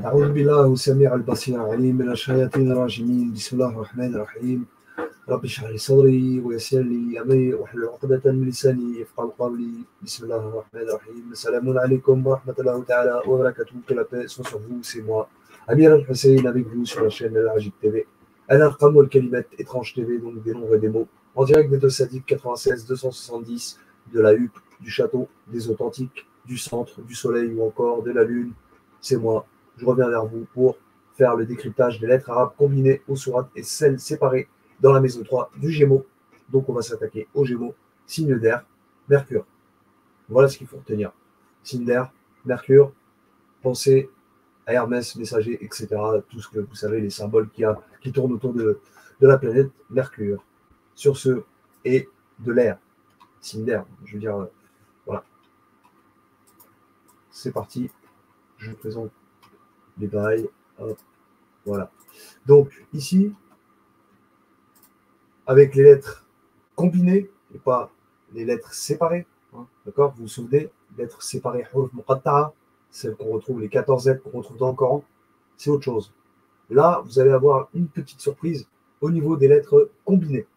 أعوذ بالله السميع البصير العليم من الشياطين الرجيمين بسم الله الرحمن الرحيم رب اشرح لي صدري ويسر لي أمري واحلل عقدة من لساني يفقهوا قولي بسم الله الرحمن الرحيم السلام عليكم ورحمة الله تعالى وبركاته que la paix soit sur vous c'est moi Amir Al-Hussein avec vous sur la chaîne Al-Ajib TV Al-Arqam wal Kalimat étrange TV donc des nombres et des mots en direct des deux sadiques 96 270 de la huppe du château des authentiques du centre du soleil ou encore de la lune c'est moi. Je reviens vers vous pour faire le décryptage des lettres arabes combinées aux sourates et celles séparées dans la maison 3 du Gémeaux. Donc on va s'attaquer au Gémeaux, signe d'air, Mercure. Voilà ce qu'il faut retenir. Signe d'air, Mercure, pensez à Hermès, messager, etc. Tout ce que vous savez, les symboles qui tournent autour de la planète Mercure. Sur ce, et de l'air, signe d'air, je veux dire, voilà. C'est parti, je vous présente les bails, hop, voilà. Donc ici, avec les lettres combinées et pas les lettres séparées, hein, d'accord? Vous vous souvenez, lettres séparées, huruf muqatta'a, celles qu'on retrouve, les 14 lettres qu'on retrouve dans le Coran, c'est autre chose. Là, vous allez avoir une petite surprise au niveau des lettres combinées.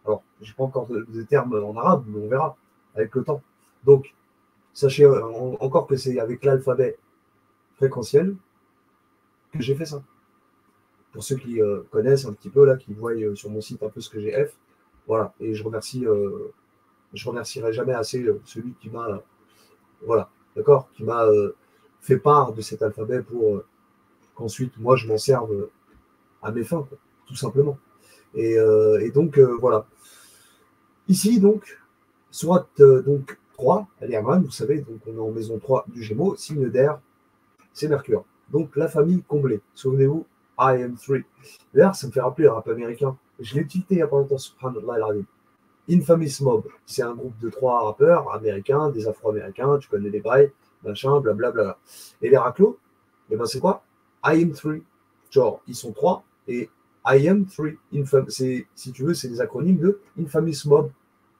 Alors, je n'ai pas encore de termes en arabe, mais on verra avec le temps. Donc, sachez encore que c'est avec l'alphabet fréquentiel que j'ai fait ça. Pour ceux qui connaissent un petit peu, là, qui voient sur mon site un peu ce que j'ai F, voilà. Et je remercierai jamais assez celui qui m'a, voilà, d'accord, qui m'a fait part de cet alphabet pour qu'ensuite, moi, je m'en serve à mes fins, quoi, tout simplement. Et donc, voilà. Ici, donc, sourate donc 3, Al-Yaman, vous savez, donc on est en maison 3 du Gémeaux, signe d'air, c'est Mercure. Donc, la famille comblée. Souvenez-vous, I am three. D'ailleurs, ça me fait rappeler le rap américain. Je l'ai tilté il n'y a pas longtemps, subhanallah al-azim. Infamous Mob, c'est un groupe de 3 rappeurs américains, des afro-américains, tu connais les bails, machin, blablabla. Et les raclos, et ben c'est quoi? I am three. Genre, ils sont 3 et I am three. C'est, si tu veux, c'est des acronymes de Infamous Mob.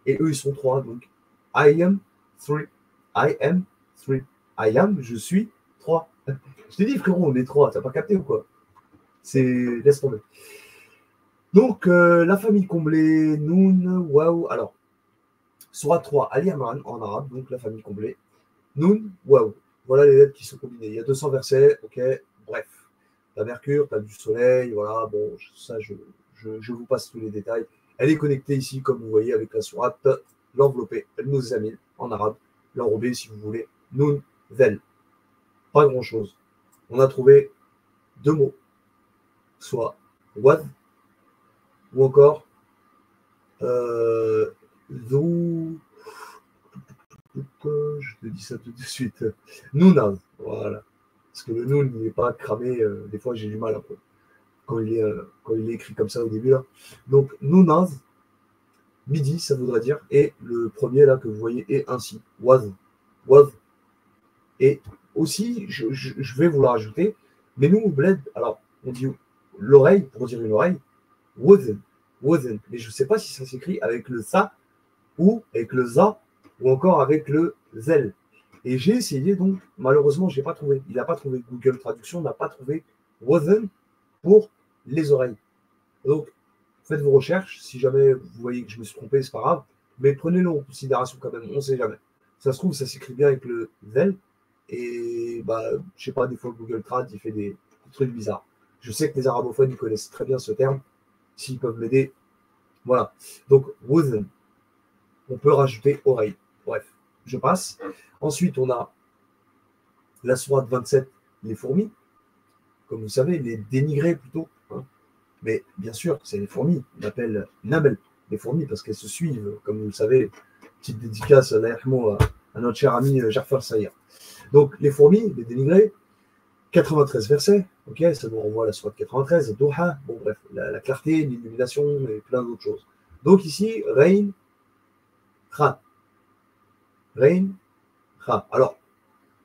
Et eux, ils sont 3. Donc, I am three. I am three. I am, je suis 3. Je t'ai dit, frérot, on est 3. T'as pas capté ou quoi? C'est. Laisse tomber. Donc, la famille comblée, Noun, Waouh. Alors, Surah 3, Ali Imran en arabe, donc la famille comblée. Noun, Waouh. Voilà les lettres qui sont combinées. Il y a 200 versets, ok, bref. T'as Mercure, t'as du soleil, voilà, bon, ça, je vous passe tous les détails. Elle est connectée ici, comme vous voyez, avec la sourate, l'enveloppée, elle nous examine en arabe, l'enrobée, si vous voulez, Noun, Vel. Pas grand-chose. On a trouvé 2 mots, soit Wad ou encore Zou. Je te dis ça tout de suite. Nounaz, voilà. Parce que le Noun, il n'est pas cramé. Des fois, j'ai du mal un peu quand il est écrit comme ça au début. Là. Donc, Nounaz, midi, ça voudrait dire. Et le premier là que vous voyez est ainsi. Waz. Waz. Et aussi, je vais vous la rajouter. Mais nous, au bled, alors, on dit l'oreille, pour dire une oreille, Wazen. Wazen. Mais je ne sais pas si ça s'écrit avec le sa ou avec le za ou encore avec le zel. Et j'ai essayé donc, malheureusement, je n'ai pas trouvé. Il n'a pas trouvé. Google Traduction n'a pas trouvé Wazen pour les oreilles. Donc, faites vos recherches. Si jamais vous voyez que je me suis trompé, c'est pas grave. Mais prenez-le en considération quand même. On ne sait jamais. Ça se trouve, ça s'écrit bien avec le zel. Et bah, je sais pas, des fois Google Trad, il fait des trucs bizarres. Je sais que les arabophones, ils connaissent très bien ce terme. S'ils peuvent m'aider, voilà. Donc, Wazen. On peut rajouter oreille. Bref, je passe. Ensuite, on a la sourate 27, les fourmis. Comme vous savez, les dénigrés plutôt. Hein. Mais bien sûr, c'est les fourmis. On appelle Nabel, les fourmis, parce qu'elles se suivent. Comme vous le savez, petite dédicace à notre cher ami Jafar Saïr. Donc, les fourmis, les dénigrés, 93 versets. Ok, ça nous renvoie à la sourate 93, Doha. Bon, bref, la clarté, l'illumination et plein d'autres choses. Donc, ici, Rein, Khan. Rein, Khan. Alors,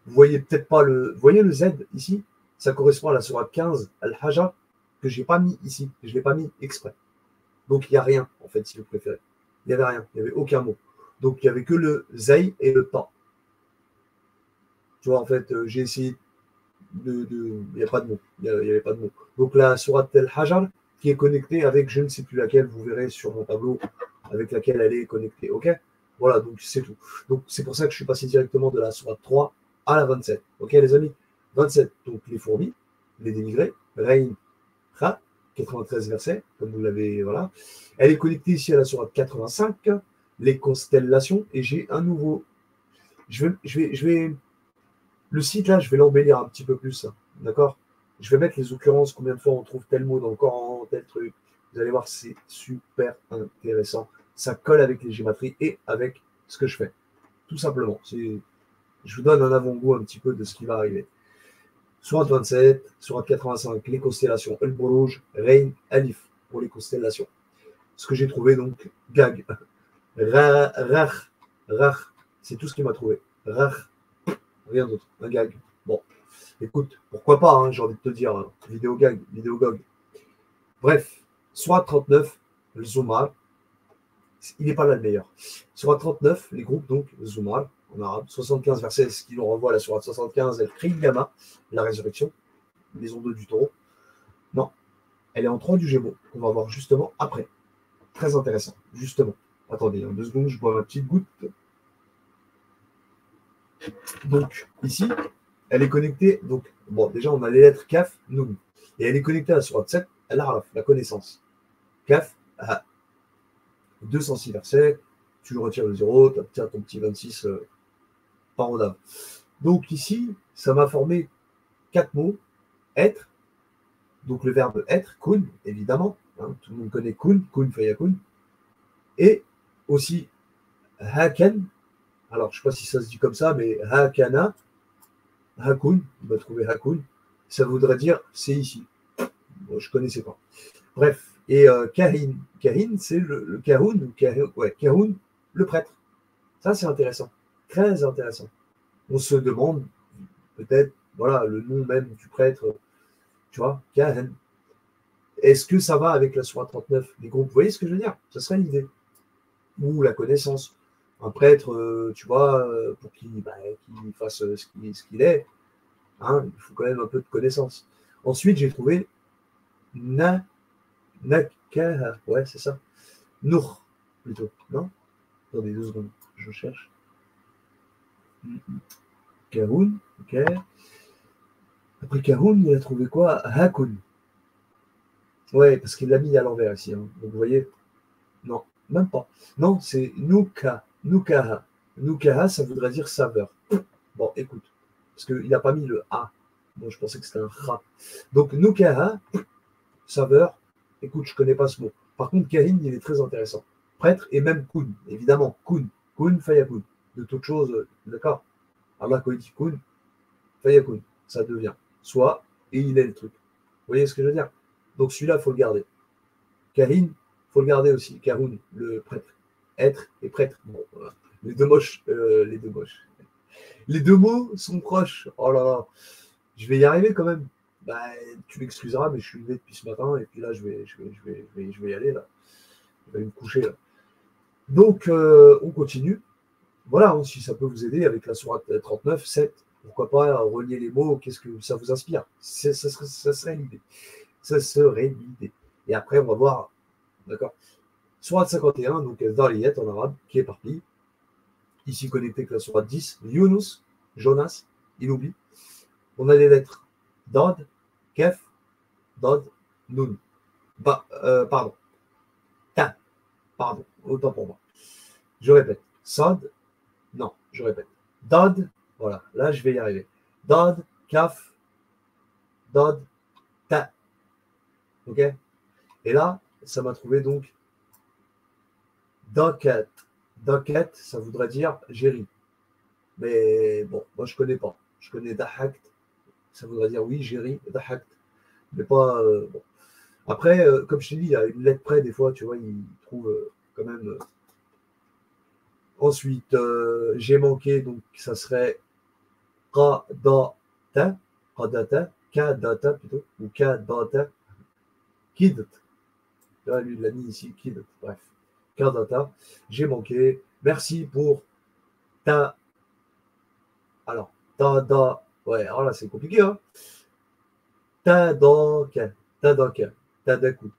vous voyez peut-être pas le. Vous voyez le Z ici? Ça correspond à la sourate 15, Al-Hajj, que je n'ai pas mis ici. Je ne l'ai pas mis exprès. Donc il n'y a rien, en fait, si vous préférez. Il n'y avait rien. Il n'y avait aucun mot. Donc il n'y avait que le Zay et le Ta. Tu vois, en fait, j'ai essayé il n'y a pas de mots. Il n'y avait pas de mots. Donc la sourate Al-Hajar qui est connectée avec je ne sais plus laquelle, vous verrez sur mon tableau avec laquelle elle est connectée. Ok. Voilà, donc c'est tout. Donc c'est pour ça que je suis passé directement de la sourate 3 à la 27. Ok les amis. 27, donc les fourmis, les dénigrés, Rein, Ra, 93 versets, comme vous l'avez, voilà. Elle est connectée ici à la sourate 85, les constellations, et j'ai un nouveau. Le site là, je vais l'embellir un petit peu plus, hein, d'accord. Je vais mettre les occurrences, combien de fois on trouve tel mot dans le Coran, tel truc. Vous allez voir, c'est super intéressant. Ça colle avec les gématries et avec ce que je fais. Tout simplement. Je vous donne un avant-goût un petit peu de ce qui va arriver. Sourate 27, Sourate 85, les constellations, El Borouj, Rein, Alif, pour les constellations. Ce que j'ai trouvé donc, Gag, Rach, Rach, c'est tout ce qu'il m'a trouvé. Rach, rien d'autre, un gag. Bon, écoute, pourquoi pas, hein, j'ai envie de te dire, hein, vidéo gag, vidéo gog. Bref, Sourate 39, le Zumar, il n'est pas là le meilleur. Sourate 39, les groupes donc, Zumar, en arabe, 75 versets, ce qui nous renvoie à la Sourate 75, El Kriyama, la résurrection, maison 2 du taureau. Non, elle est en 3 du Gémeaux, qu'on va voir justement après. Très intéressant, justement. Attendez, en 2 secondes, je bois ma petite goutte. Donc, ici, elle est connectée. Donc, bon, déjà, on a les lettres Kaf, Nun. Et elle est connectée à la Sourate 7, Al-Araf, la connaissance. Kaf, Ha. 206 versets, tu retires le 0, tu obtiens ton petit 26 par Odave. Donc, ici, ça m'a formé 4 mots. Être, donc le verbe être, kun, évidemment. Hein, tout le monde connaît kun fayakun. Et aussi haken. Alors, je ne sais pas si ça se dit comme ça, mais hakana, hakun, on va trouver hakun. Ça voudrait dire c'est ici. Bon, je ne connaissais pas. Bref, et kahin. Kahin, c'est le kahoun, ouais, kahoun, le prêtre. Ça, c'est intéressant. Très intéressant. On se demande peut-être, voilà, le nom même du prêtre, tu vois, kahin. Est-ce que ça va avec la Sourate 39, les groupes? Vous voyez ce que je veux dire? Ça serait l'idée. Ou la connaissance. Un prêtre, tu vois, pour qu'il fasse ce qu'il est, hein, il faut quand même un peu de connaissance. Ensuite, j'ai trouvé Nakaha. Ouais, c'est ça. Nour, plutôt. Non? Attendez 2 secondes. Je cherche. Kahoun, ok. Après Kahoun, il a trouvé quoi? Hakun. Ouais, parce qu'il l'a mis à l'envers ici. Hein. Donc vous voyez, non, même pas. Non, c'est Nuka, Nukaha. Nukaha, ça voudrait dire saveur. Bon, écoute, parce qu'il n'a pas mis le A. Moi, je pensais que c'était un Ra. Donc, Nukaha, saveur. Écoute, je ne connais pas ce mot. Par contre, Kahin, il est très intéressant. Prêtre et même Kun, évidemment. Kun, Fayakun. De toute chose, d'accord. Allah, quand il dit Kun, Fayakun, ça devient. Soit, et il est le truc. Vous voyez ce que je veux dire? Donc, celui-là, il faut le garder. Kahin, il faut le garder aussi. Kahoun, le prêtre. Être et prêtre. Bon, voilà. Les deux moches. Les deux moches. Les deux mots sont proches. Oh là là. Je vais y arriver quand même. Bah, tu m'excuseras, mais je suis levé depuis ce matin et puis là, je vais y aller là. Je vais me coucher là. Donc, on continue. Voilà, hein, si ça peut vous aider avec la sourate 39, 7, pourquoi pas relier les mots, qu'est-ce que ça vous inspire? Ça serait l'idée. Ça serait l'idée. Et après, on va voir, d'accord. Sourate 51, donc Dariyat en arabe, qui est parti. Ici connecté avec la sourate 10, Yunus, Jonas, il oublie. On a les lettres Dod, Kef, Dod, Nun. Pardon. Ta. Pardon. Autant pour moi. Je répète. Sod. Non, je répète. Dod. Voilà. Là, je vais y arriver. Dod, Kaf, Dod, Ta. OK? Et là, ça m'a trouvé donc Doket. Doket, ça voudrait dire j'ai ri. Mais bon, moi, je ne connais pas. Je connais Dahakt. Ça voudrait dire oui, j'ai ri. Dahakt. Mais pas. Bon. Après, comme je t'ai dit, il y a une lettre près, des fois, tu vois, il trouve quand même. Ensuite, j'ai manqué, donc ça serait Qadata, Qadata, Kadata plutôt, ou Kadata, Kidt. Là, lui, il l'a mis ici, Kidt. Bref, Kadata, j'ai manqué. Merci pour ta. Alors, Tada. Ouais, alors là, c'est compliqué, hein. Tadank, tadank, tadaku,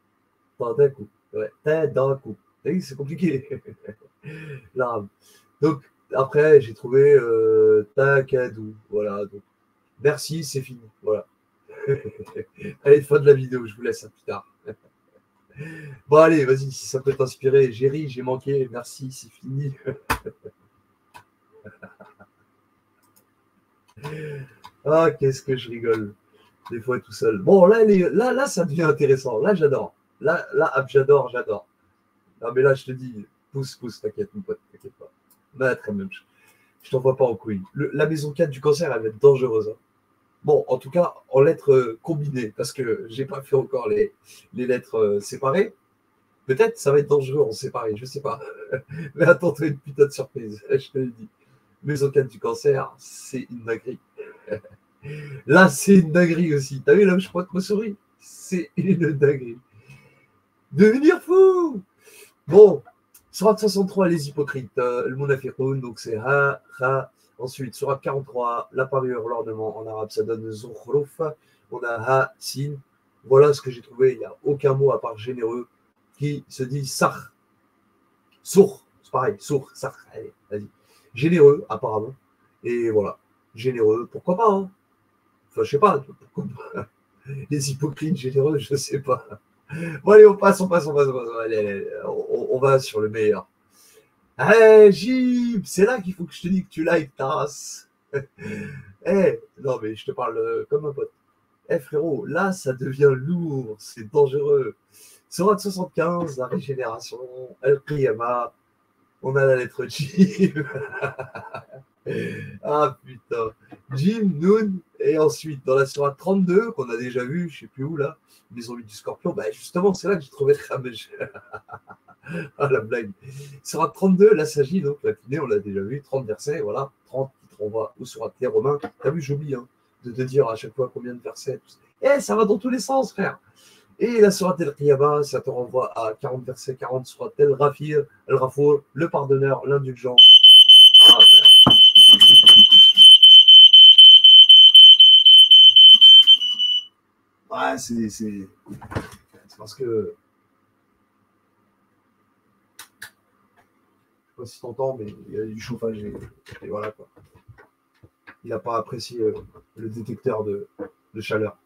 tadaku. Ouais, tadaku. Oui, c'est compliqué, l'arabe. Donc, après, j'ai trouvé Takadou. Voilà, donc, merci, c'est fini. Voilà. Allez, fin de la vidéo, je vous laisse à plus tard. Bon, allez, vas-y, si ça peut t'inspirer. J'ai ri, j'ai manqué, merci, c'est fini. Ah, qu'est-ce que je rigole, des fois tout seul. Bon, là, là, ça devient intéressant. Là, j'adore. Là, j'adore, j'adore. Non, mais là, je te dis, pousse, pousse, t'inquiète, mon pote, t'inquiète pas. Bah, très même, je t'envoie pas en couille. La maison 4 du cancer, elle va être dangereuse, hein. Bon, en tout cas, en lettres combinées, parce que j'ai pas fait encore les lettres séparées. Peut-être ça va être dangereux en séparé, je sais pas. Mais attends-toi une putain de surprise, je te le dis. Maison 4 du cancer, c'est une dinguerie. Là, c'est une dinguerie aussi. T'as vu là où je pointe ma souris? C'est une dinguerie. Devenir fou. Bon, Surat 63, les hypocrites, le Munafiqun, donc c'est Ha, Ha. Ensuite, Surat 43, la parure, l'ornement, en arabe, ça donne Zukhruf. On a Ha, Sin. Voilà ce que j'ai trouvé. Il n'y a aucun mot à part généreux qui se dit Sar. Sourd, c'est pareil, sourd, Sar. Allez, vas-y. Généreux, apparemment. Et voilà, généreux, pourquoi pas, hein. Enfin, je sais pas, pourquoi pas. Les hypocrites généreux, je sais pas. Bon, allez, on passe. Allez, allez, on va sur le meilleur. Hey, Gib, c'est là qu'il faut que je te dise que tu likes ta race. Eh, non, mais je te parle comme un pote. Eh, frérot, là, ça devient lourd, c'est dangereux. Surat 75, la régénération, El Qiyama, on a la lettre Jim. Ah putain. Jim, Noon, et ensuite dans la Surat 32, qu'on a déjà vu, je sais plus où là, Maison 8 du Scorpion, bah justement, c'est là que j'ai trouvé Khamesh. Ah, la blague. Surat 32, là s'agit donc, la finée, on l'a déjà vu, 30 versets, voilà, 30 qui te renvoient au Surat les Romains. T'as vu, j'oublie hein, de te dire à chaque fois combien de versets. Eh, ça va dans tous les sens, frère. Et la Surat El Qiyama, ça te renvoie à 40 versets, 40 Surat El Rafir, El Rafour, le pardonneur, l'indulgent. Ah, ouais, c'est parce que, je sais pas si t'entends, mais il y a du chauffage et voilà quoi. Il n'a pas apprécié le détecteur de chaleur.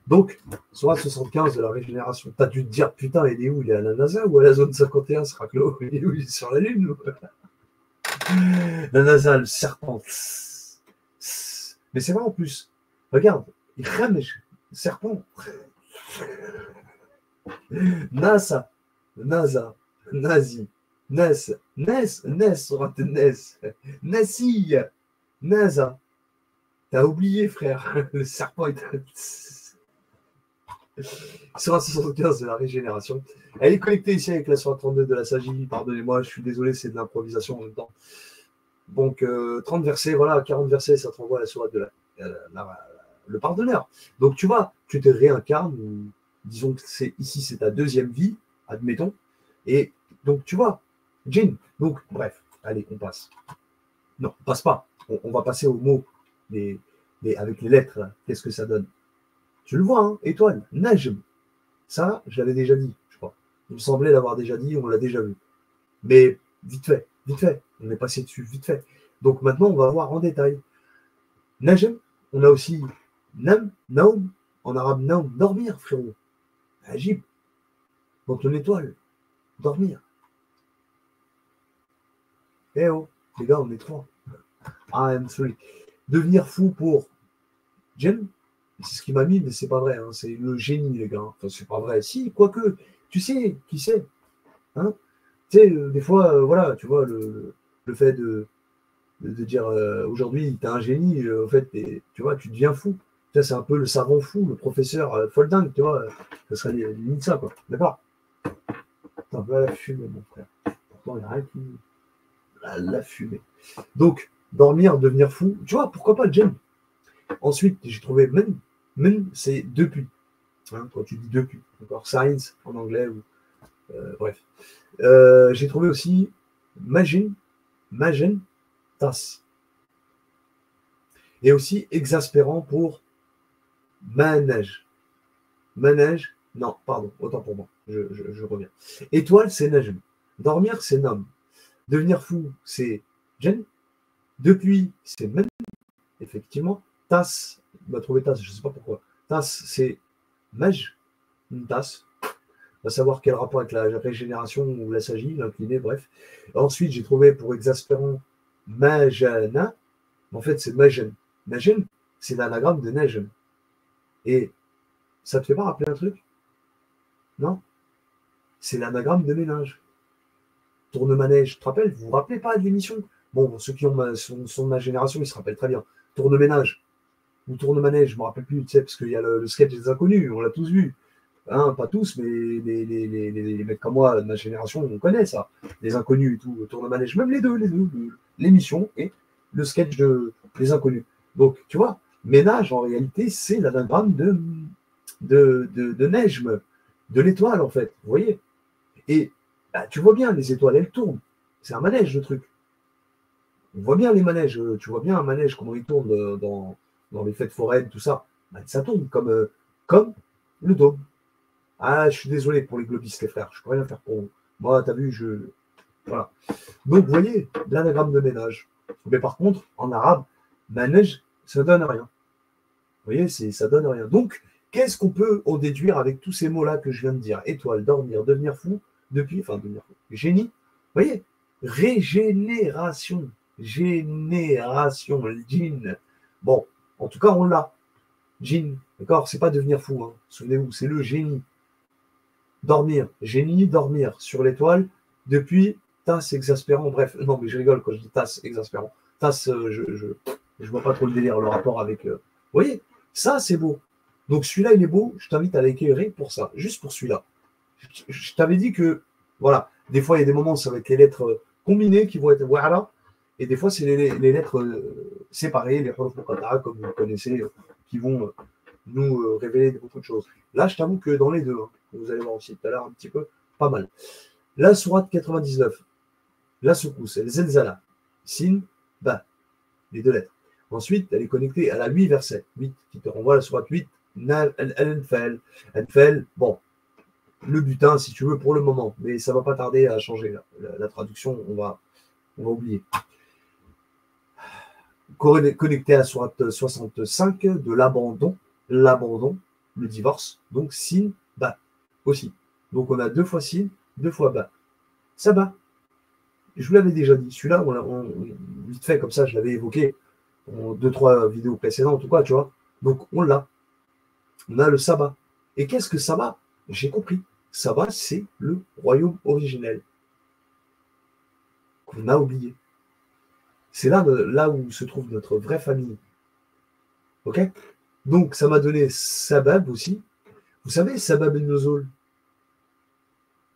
Donc, Surat 75 de la régénération. T'as dû te dire, putain, il est où? Il est à la NASA ou à la zone 51, Sraclo? Il est où? Il est sur la Lune ou... La NASA, le serpent. Mais c'est vrai en plus. Regarde, il rame, serpent. NASA, NASA, Nazi, Nes, Nes, Surat Nes, Nassi, NASA. T'as oublié, frère. Le serpent est... Sur 75 de la régénération. Elle est connectée ici avec la 32 de la SAGI. Pardonnez-moi, je suis désolé, c'est de l'improvisation en même temps. Donc, 30 versets, voilà, 40 versets, ça te renvoie à la sourate de le pardonneur. Donc, tu vois, tu te réincarnes, ou, disons que ici, c'est ta deuxième vie, admettons. Et donc, tu vois, Jin. Donc, bref, allez, on passe. Non, on passe pas. On va passer aux mots avec les lettres. Qu'est-ce que ça donne? Tu le vois, hein, étoile, Najm. Ça, je l'avais déjà dit, je crois. Il me semblait l'avoir déjà dit, on l'a déjà vu. Mais vite fait, vite fait. On est passé dessus, vite fait. Donc maintenant, on va voir en détail. Najem, on a aussi Nam, Naum, en arabe Naum, dormir, frérot. Ajib, donc ton étoile, dormir. Eh oh, les gars, on est trois. I am three. Devenir fou pour Jen, c'est ce qui m'a mis, mais c'est pas vrai. Hein. C'est le génie, les gars. Enfin, c'est pas vrai. Si, quoique, tu sais, qui sait, hein. Tu sais, des fois, voilà, tu vois, le fait de dire aujourd'hui, tu es un génie, en fait, tu vois, tu deviens fou. Ça, c'est un peu le savant fou, le professeur folding, tu vois. Ça serait limite ça, quoi. D'accord? T'as un peu à la fumée, mon frère. Pourtant, il n'y a rien qui. La fumée. Donc, dormir, devenir fou, tu vois, pourquoi pas, Jen? Ensuite, j'ai trouvé men. Men, c'est depuis. Hein, quand tu dis depuis. D'accord? Science en anglais, ou bref. J'ai trouvé aussi Magin, Tas. Et aussi exaspérant pour manège. Manège, non, pardon, autant pour moi, je reviens. Étoile, c'est najm. Dormir, c'est nom. Devenir fou, c'est djinn. Depuis, c'est men, effectivement. Tasse, on va trouver tasse, je ne sais pas pourquoi. Tasse, c'est maj, une tasse. On va savoir quel rapport avec la régénération ou la sagie, l'incliné, bref. Ensuite, j'ai trouvé pour exaspérant majana. En fait, c'est majen. Majen, c'est l'anagramme de najm. Et ça te fait pas rappeler un truc? Non? C'est l'anagramme de ménage. Tourne-manège, tu te rappelles? Vous vous rappelez pas de l'émission? Bon, ceux qui sont de ma génération, ils se rappellent très bien. Tourne-ménage ou tourne-manège, je me rappelle plus, tu sais, parce qu'il y a le sketch des inconnus, on l'a tous vu. Hein, pas tous, mais les mecs comme moi, de ma génération, on connaît ça. Les inconnus et tout, tourne-manège, même les deux, l'émission et le sketch des inconnus. Donc, tu vois, ménage, en réalité, c'est l'anagramme de neige, de l'étoile, en fait. Vous voyez? Et bah, tu vois bien, les étoiles, elles tournent. C'est un manège, le truc. On voit bien les manèges. Tu vois bien un manège, comment il tourne dans les fêtes foraines, tout ça. Bah, ça tourne comme le dôme. Ah, je suis désolé pour les globistes, les frères. Je ne peux rien faire pour vous. Moi, tu as vu, voilà. Donc, vous voyez, l'anagramme de ménage. Mais par contre, en arabe, manège, ça donne rien. Vous voyez, ça donne rien. Donc, qu'est-ce qu'on peut en déduire avec tous ces mots-là que je viens de dire? Étoile, dormir, devenir fou, devenir fou. Génie, vous voyez, régénération, génération, le djinn. Bon, en tout cas, on l'a. Djinn, d'accord? C'est pas devenir fou, hein. Souvenez-vous, c'est le génie. Dormir, génie, dormir sur l'étoile, depuis tasse exaspérant. Bref, non, mais je rigole quand je dis tasse exaspérant. Tasse, je vois pas trop le délire, le rapport avec. Vous voyez, ça, c'est beau. Donc celui-là, il est beau. Je t'invite à l'écrire pour ça, juste pour celui-là. Je t'avais dit que, voilà, des fois, il y a des moments, ça va être les lettres combinées qui vont être voilà, et des fois, c'est les lettres séparées, les huruf muqatta'a, comme vous le connaissez, qui vont nous révéler beaucoup de choses. Là, je t'avoue que dans les deux, hein, vous allez voir aussi tout à l'heure un petit peu, pas mal. La sourate 99, la secousse, el zelzala, sin, ba, les deux lettres. Ensuite, elle est connectée à la 8 verset 8, qui te renvoie à la sourate 8, Al-Anfal. Anfal, bon, le butin, si tu veux, pour le moment, mais ça ne va pas tarder à changer. Là. La traduction, on va oublier. Connecté à la sourate 65 de l'abandon, le divorce, donc sin, ba, aussi. Donc on a 2 fois sin, 2 fois ba. Ça bat. Je vous l'avais déjà dit, celui-là, vite fait, comme ça, je l'avais évoqué en 2-3 vidéos précédentes ou quoi, tu vois. Donc on l'a. On a le sabbat. Et qu'est-ce que sabbat? J'ai compris. Sabbat, c'est le royaume originel qu'on a oublié. C'est là où se trouve notre vraie famille. Ok? Donc ça m'a donné sabab aussi. Vous savez, sabab al-nuzul,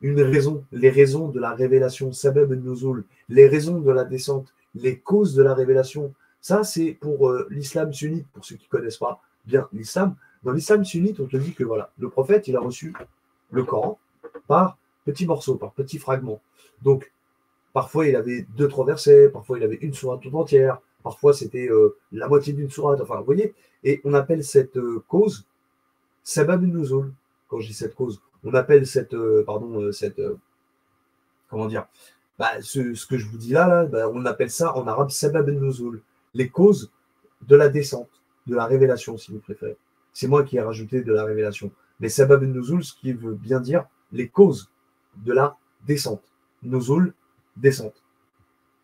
une raison, les raisons de la révélation, sabab al-nuzul, les raisons de la descente, les causes de la révélation. Ça, c'est pour l'islam sunnite, pour ceux qui ne connaissent pas bien l'islam. Dans l'islam sunnite, on te dit que voilà, le prophète, il a reçu le Coran par petits morceaux, par petits fragments. Donc, parfois, il avait 2-3 versets, parfois, il avait une sourate toute entière, parfois, c'était la moitié d'une sourate, enfin, vous voyez, et on appelle cette cause sabab al-nuzul. Quand je dis cette cause, on appelle comment dire, ce que je vous dis là, on appelle ça en arabe sabab al-nuzul, les causes de la descente, de la révélation, si vous préférez. C'est moi qui ai rajouté de la révélation. Mais sabab al-nuzul, ce qui veut bien dire les causes de la descente. Nuzul, descente.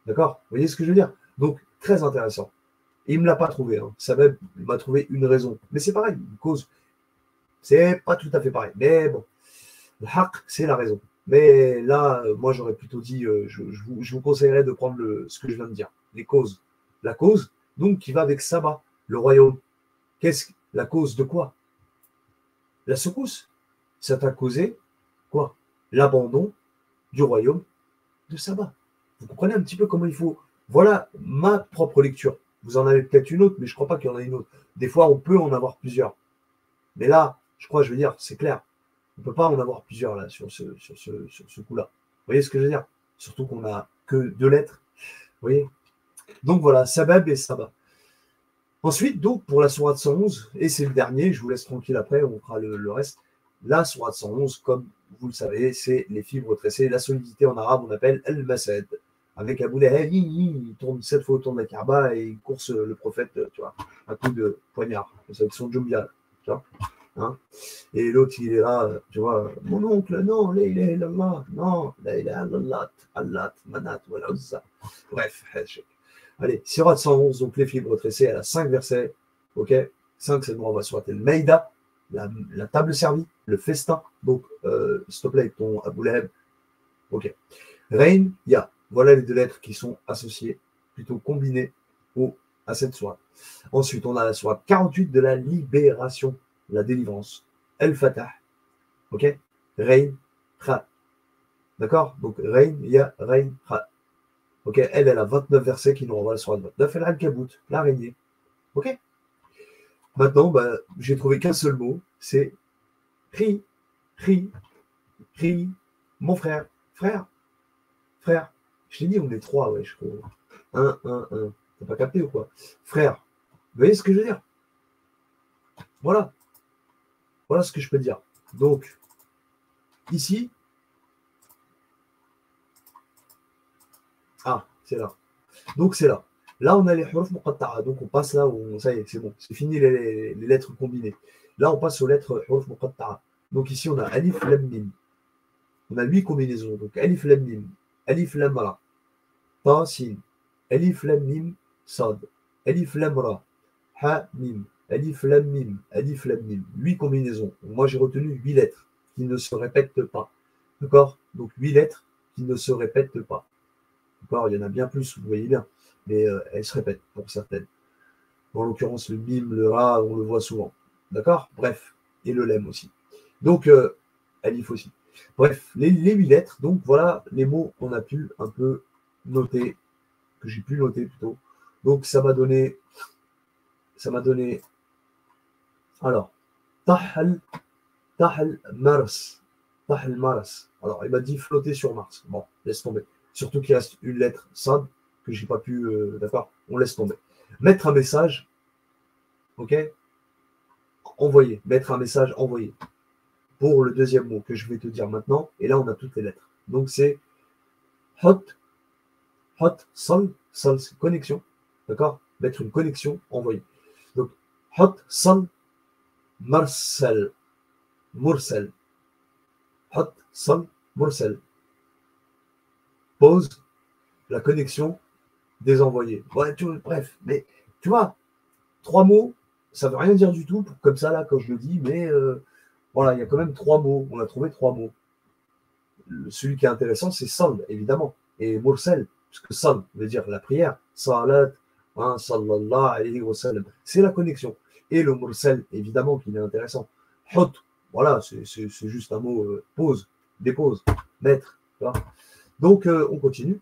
D'accord? Vous voyez ce que je veux dire? Donc, très intéressant. Et il ne me l'a pas trouvé. Hein. Sabab m'a trouvé une raison. Mais c'est pareil, une cause. C'est pas tout à fait pareil. Mais bon, le haq, c'est la raison. Mais là, moi, j'aurais plutôt dit, je vous conseillerais de prendre ce que je viens de dire, les causes. La cause, donc, qui va avec Saba, le royaume. Qu'est-ce la cause de quoi? La secousse. Ça t'a causé quoi? L'abandon du royaume de Saba. Vous comprenez un petit peu comment il faut. Voilà ma propre lecture. Vous en avez peut-être une autre, mais je ne crois pas qu'il y en a une autre. Des fois, on peut en avoir plusieurs. Mais là, je veux dire, c'est clair. On ne peut pas en avoir plusieurs là sur ce coup-là. Vous voyez ce que je veux dire? Surtout qu'on n'a que 2 lettres. Vous voyez? Donc voilà, Sabab et Saba. Ensuite, donc, pour la sourate 111, et c'est le dernier, je vous laisse tranquille après, on fera le reste. La sourate 111, comme vous le savez, c'est les fibres tressées. La solidité en arabe, on appelle al-masad. Avec Abu Lahab, il tourne 7 fois autour de la Kaaba et il course le prophète, tu vois, un coup de poignard, avec son jumbia, tu vois. Hein, et l'autre, il est là, tu vois, mon oncle, non, la ilaha illallah, non, la ilaha illallah, Allah, manat, wal uzza. Bref, allez, Sirat 111, donc les fibres tressées, elle a 5 versets, ok. 5, c'est le mot, on va sur le Maïda, la table servie, le festin, donc, s'il te plaît, avec ton Abu Lahab, ok. Rein, Ya, voilà les deux lettres qui sont associées, plutôt combinées à cette soirée. Ensuite, on a la soirée 48 de la libération, la délivrance. El-Fatah, ok. Rein, Kha. D'accord. Donc, Rein, Ya, Rein, Kha. Ok. Elle a 29 versets qui nous renvoient à la soirée 29. El-Ankabut, l'araignée. Ok. Maintenant, bah, j'ai trouvé qu'un seul mot, c'est Ri, Ri, Ri, mon frère, frère, frère. Je t'ai dit, on est trois, ouais, je crois. Un. T'as pas capté ou quoi? Frère. Vous voyez ce que je veux dire? Voilà. Voilà ce que je peux dire. Donc, ici, c'est là. Donc, c'est là. Là, on a les huruf muqatta'a. Donc, on passe là où, ça y est, c'est bon. C'est fini les lettres combinées. Là, on passe aux lettres huruf muqatta'a. Donc, ici, on a alif, lam, mim. On a 8 combinaisons. Donc, alif, lam, mim. Alif, lam, ra. Ta, sin. Alif, lam, mim, sad. Alif, lam, ra. Ha, mim. Alif, lam, mim. Alif, lam, mim. 8 combinaisons. Moi, j'ai retenu 8 lettres qui ne se répètent pas. D'accord? Donc, 8 lettres qui ne se répètent pas. D'accord? Il y en a bien plus, vous voyez bien. Mais elles se répètent pour certaines. En l'occurrence, le mime, le ra, on le voit souvent. D'accord? Bref. Et le lem aussi. Donc, alif aussi. Bref, les 8 lettres. Donc, voilà les mots qu'on a pu un peu noter, que j'ai pu noter plutôt. Donc, ça m'a donné. Alors, Tahal, Tahal Mars. Tahal Mars. Alors, il m'a dit flotter sur Mars. Bon, laisse tomber. Surtout qu'il reste une lettre sad que j'ai pas pu. D'accord? On laisse tomber. Mettre un message. Ok? Envoyer. Mettre un message envoyé. Pour le deuxième mot que je vais te dire maintenant. Et là, on a toutes les lettres. Donc, c'est hot, sol, c'est connexion. D'accord? Mettre une connexion envoyée. Donc, hot, sol, Marcel, Mursel. Hot, sol, Mursel. Pause, la connexion des envoyés. Ouais, bref, mais tu vois, 3 mots, ça ne veut rien dire du tout, comme ça, là, quand je le dis, mais voilà, il y a quand même 3 mots. On a trouvé 3 mots. Celui qui est intéressant, c'est Sal, évidemment, et Mursel, parce que Sal veut dire la prière, Salat, hein, sallallahu alayhi wa sallam, c'est la connexion. Et le Mursel, évidemment, qu'il est intéressant. Hot, voilà, c'est juste un mot, pause, dépose, mettre. Tu vois. Donc, on continue.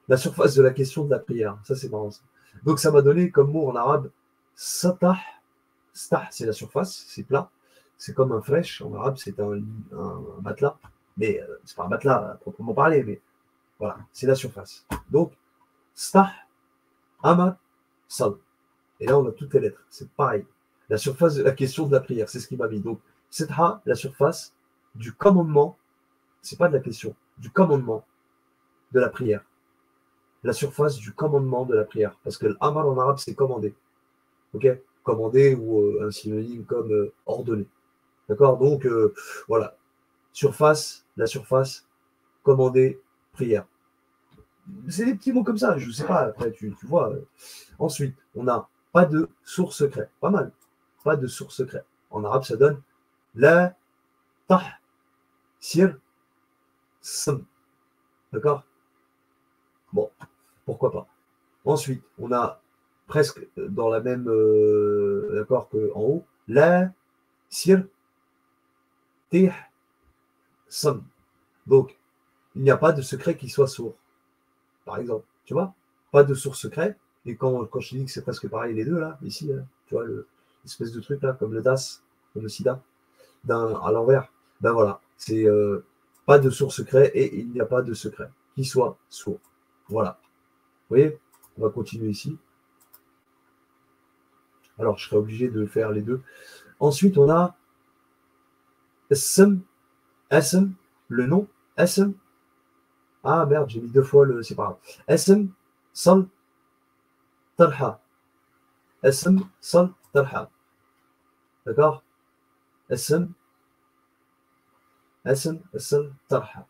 La surface de la question de la prière, ça c'est marrant. Ça. Donc, ça m'a donné comme mot en arabe, satah. Stah, c'est la surface, c'est plat. C'est comme un fresh, en arabe, c'est un matelas. Mais c'est pas un matelas à proprement parler, mais voilà, c'est la surface. Donc, stah, amat, sal. Et là, on a toutes les lettres. C'est pareil. La surface de la question de la prière, c'est ce qui m'a mis. Donc, setha, la surface du commandement, c'est pas de la question, du commandement de la prière. La surface du commandement de la prière. Parce que l'amar en arabe, c'est commander. Ok? Commander ou un synonyme comme ordonner. D'accord? Donc, voilà. Surface, la surface, commander, prière. C'est des petits mots comme ça, je ne sais pas, après tu vois. Ensuite, on a pas de source secret. Pas mal. Pas de source secret. En arabe, ça donne la, tah, sir, sam. D'accord? Bon, pourquoi pas. Ensuite, on a presque dans la même d'accord qu'en haut, la, sir, tih, sam. Donc, il n'y a pas de secret qui soit sourd. Par exemple, tu vois, pas de source secret. Et quand je te dis que c'est presque pareil les deux, là, ici, là, tu vois, l'espèce de truc, là, comme le DAS, comme le SIDA, à l'envers, ben voilà, c'est pas de source secret et il n'y a pas de secret qui soit sourd. Voilà. Vous voyez, on va continuer ici. Alors, je serais obligé de faire les deux. Ensuite, on a Sam, Asm, le nom, Asm. Ah merde, j'ai mis deux fois le. C'est pas grave. Asm, Sal, Talha. Asm, Sal, Talha. D'accord? Asm, Asm, Sal, Talha.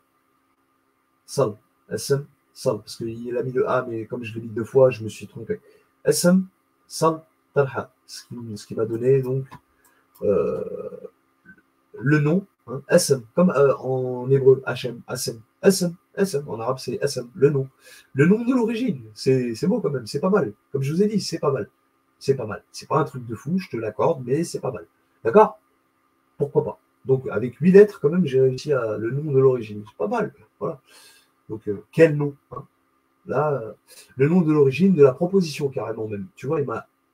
Sal, Asm, Sal. Parce qu'il a mis le A, mais comme je l'ai mis deux fois, je me suis trompé. Asm, Sal, Talha. Ce qui m'a donné donc euh, le nom, hein, Hassan, comme en hébreu, Hachem, Hassan, Hassan, Hassan, en arabe c'est Hassan, le nom. Le nom de l'origine, c'est beau quand même, c'est pas mal. Comme je vous ai dit, c'est pas mal. C'est pas mal. C'est pas un truc de fou, je te l'accorde, mais c'est pas mal. D'accord? Pourquoi pas? Donc avec 8 lettres, quand même, j'ai réussi à le nom de l'origine. C'est pas mal. Voilà. Donc quel nom, hein? Là, le nom de l'origine de la proposition, carrément même. Tu vois,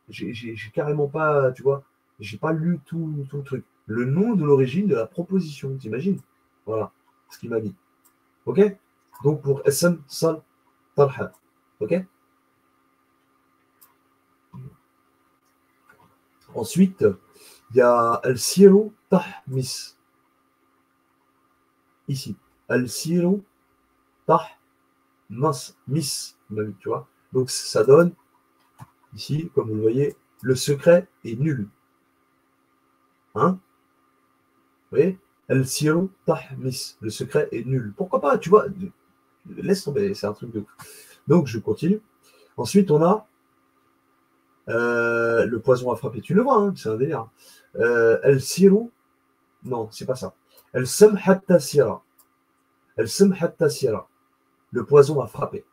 j'ai carrément pas, tu vois, j'ai pas lu tout le truc. Le nom de l'origine de la proposition, t'imagines? Voilà ce qu'il m'a dit. Ok? Donc pour SM Sal Talha. Ok? Ensuite, il y a Al-Siru Tahmis. Ici. Al-Siru Tahmas. Miss, tu vois. Donc ça donne, ici, comme vous le voyez, le secret est nul. Hein? Vous voyez? El-Siru Tahmis. Le secret est nul. Pourquoi pas? Tu vois, laisse tomber, c'est un truc de. Donc, je continue. Ensuite, on a le poison à frapper. Tu le vois, hein, c'est un délire. El-Siru. Non, c'est pas ça. El-Sam Hatta Sira. El-Sam Hatta Sira. Le poison à frapper.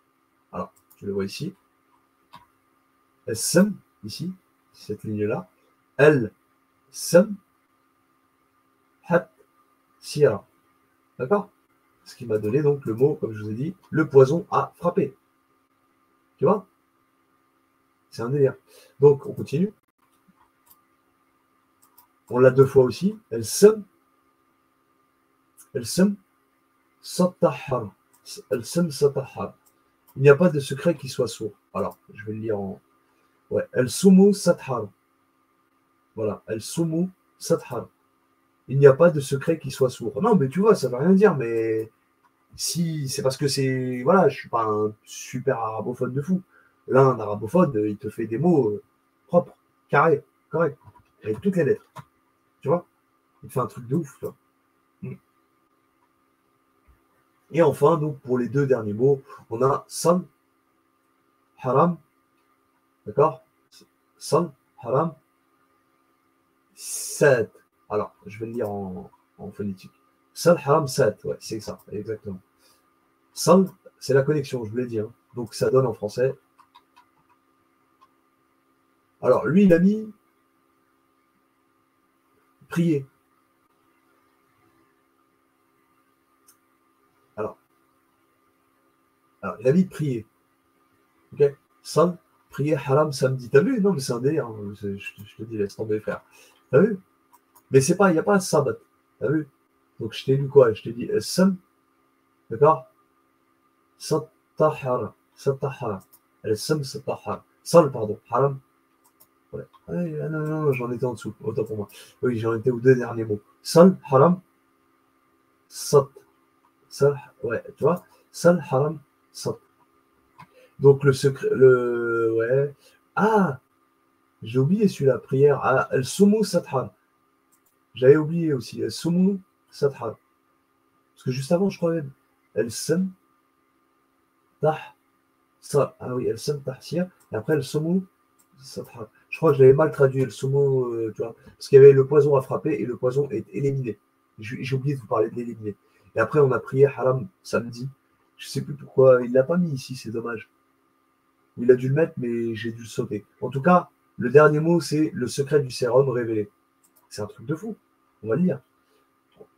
Alors, tu le vois ici. El-Sam, ici, cette ligne-là. El-Sam Hatta Sira. D'accord? Ce qui m'a donné donc le mot, comme je vous ai dit, le poison à frapper. Tu vois? C'est un délire. Donc, on continue. On l'a deux fois aussi. El-Sam Satahar. El-Sam Satahar. Il n'y a pas de secret qui soit sourd. Alors, je vais le lire en. Ouais. El-Sumu Sathar. Voilà. El-Sumu Sathar. Il n'y a pas de secret qui soit sourd. Non, mais tu vois, ça ne veut rien dire, mais si c'est parce que c'est. Voilà, je suis pas un super arabophone de fou. Là, un arabophone, il te fait des mots propres, carrés, corrects, avec toutes les lettres. Tu vois? Il te fait un truc de ouf, tu vois. Et enfin, donc, pour les deux derniers mots, on a San, Haram, d'accord? San, Haram, Sad. Alors, je vais le lire en phonétique. San, Haram, Sad, ouais, c'est ça, exactement. San, c'est la connexion, je vous l'ai dit, hein. Donc, ça donne en français. Alors, lui, il a mis prier. Alors, il a mis prier. Ok? San, prier, Haram, samedi. T'as vu? Non, mais c'est un délire, hein. Je te dis, laisse tomber, frère. T'as vu? Mais c'est pas, il n'y a pas un sabbat. T'as vu? Donc, je t'ai lu quoi? Je t'ai dit Sam, d'accord? Satahara. Satahara. El-Sam Satahara. Sal, pardon. Haram. Ouais. Ah, non, non, j'en étais en dessous. Autant pour moi. Oui, j'en étais aux deux derniers mots. Sal, Haram, Sat. Sal, ouais, tu vois? Sal, Haram, Sat. Donc, le secret. Ouais. Ah! J'ai oublié celui-là. Prière. Ah, El-Sumu Sathar. J'avais oublié aussi. El-Sumu Sathar. Parce que juste avant, je croyais. El-Sam Tah. Ah oui, El Sam Tahsir. Et après, le Somo. Je crois que je l'avais mal traduit, le Somo, tu vois. Parce qu'il y avait le poison à frapper et le poison est éliminé. J'ai oublié de vous parler de l'éliminer. Et après, on a prié Haram samedi. Je sais plus pourquoi. Il l'a pas mis ici, c'est dommage. Il a dû le mettre, mais j'ai dû le sauter. En tout cas, le dernier mot, c'est le secret du sérum révélé. C'est un truc de fou. On va le lire.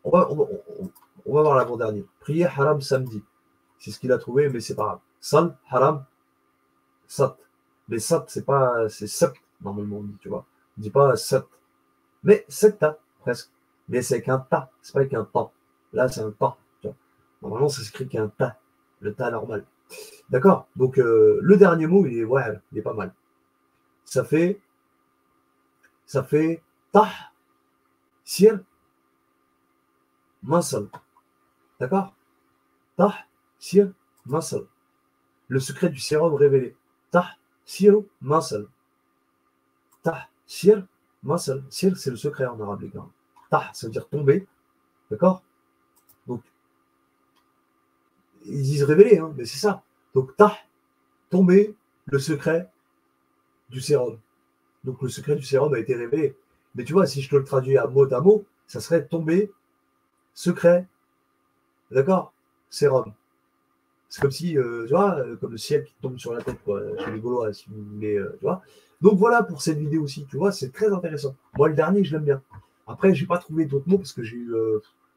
On va voir l'avant-dernier. Prier Haram samedi. C'est ce qu'il a trouvé, mais c'est pas grave. Sal, Haram, Sat. Mais Sat, c'est pas. C'est Sept, normalement, on dit, tu vois. On dit pas Sept. Mais Septa, presque. Mais c'est avec un ta, c'est pas avec un ta. Là, c'est un ta. Tu vois. Normalement, ça s'écrit qu'un ta. Le ta normal. D'accord? Donc, le dernier mot, il est pas mal. Ça fait ça fait tah, sir, masal. D'accord? Tah, sir, masal. Le secret du sérum révélé. Tah, sir, masal. Tah, sir, masal. Sir, c'est le secret en arabe, les gars. Tah, ça veut dire tomber. D'accord? Donc, ils disent révéler, hein, mais c'est ça. Donc, tah, tomber, le secret du sérum. Donc, le secret du sérum a été révélé. Mais tu vois, si je te le traduis à mot, ça serait tomber, secret, d'accord? Sérum. C'est comme si, tu vois, comme le ciel qui tombe sur la tête, quoi, chez les Gaulois, si vous voulez, tu vois. Donc voilà pour cette vidéo aussi, tu vois, c'est très intéressant. Moi, le dernier, je l'aime bien. Après, j'ai pas trouvé d'autres mots parce que j'ai eu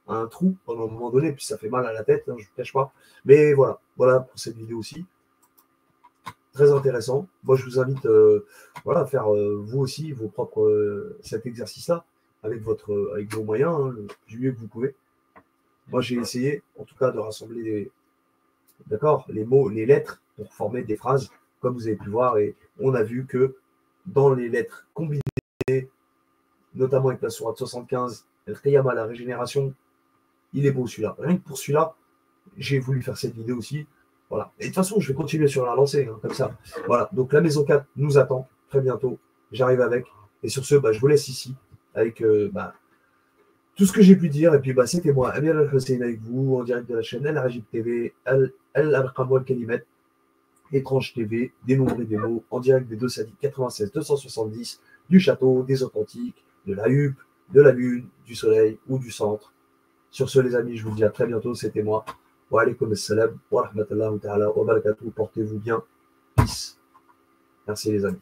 un trou pendant un moment donné, puis ça fait mal à la tête, hein, je ne vous cache pas. Mais voilà, voilà pour cette vidéo aussi. Très intéressant. Moi, je vous invite voilà, à faire vous aussi vos propres cet exercice-là avec avec vos moyens, hein, du mieux que vous pouvez. Moi, j'ai essayé, en tout cas, de rassembler d'accord, les mots, les lettres pour former des phrases, comme vous avez pu voir, et on a vu que dans les lettres combinées, notamment avec la sourate 75, El-Qiyama, la régénération, il est beau celui-là. Rien que pour celui-là, j'ai voulu faire cette vidéo aussi. Voilà. Et de toute façon, je vais continuer sur la lancée, hein, comme ça. Voilà. Donc la maison 4 nous attend très bientôt. J'arrive avec. Et sur ce, je vous laisse ici avec tout ce que j'ai pu dire. Et puis, c'était moi, Amir Al-Hussein, avec vous, en direct de la chaîne Al-Rajib TV, Al-Arqam Wal-Kalimat, Étrange TV, dénombré des mots, en direct des deux sadiques 96 270, du château, des authentiques, de la huppe, de la lune, du soleil ou du centre. Sur ce, les amis, je vous dis à très bientôt. C'était moi. Wa alaykoum assalam wa rahmatullahi wa ta'ala wa barakatuh. Portez-vous bien. Peace. Merci, les amis.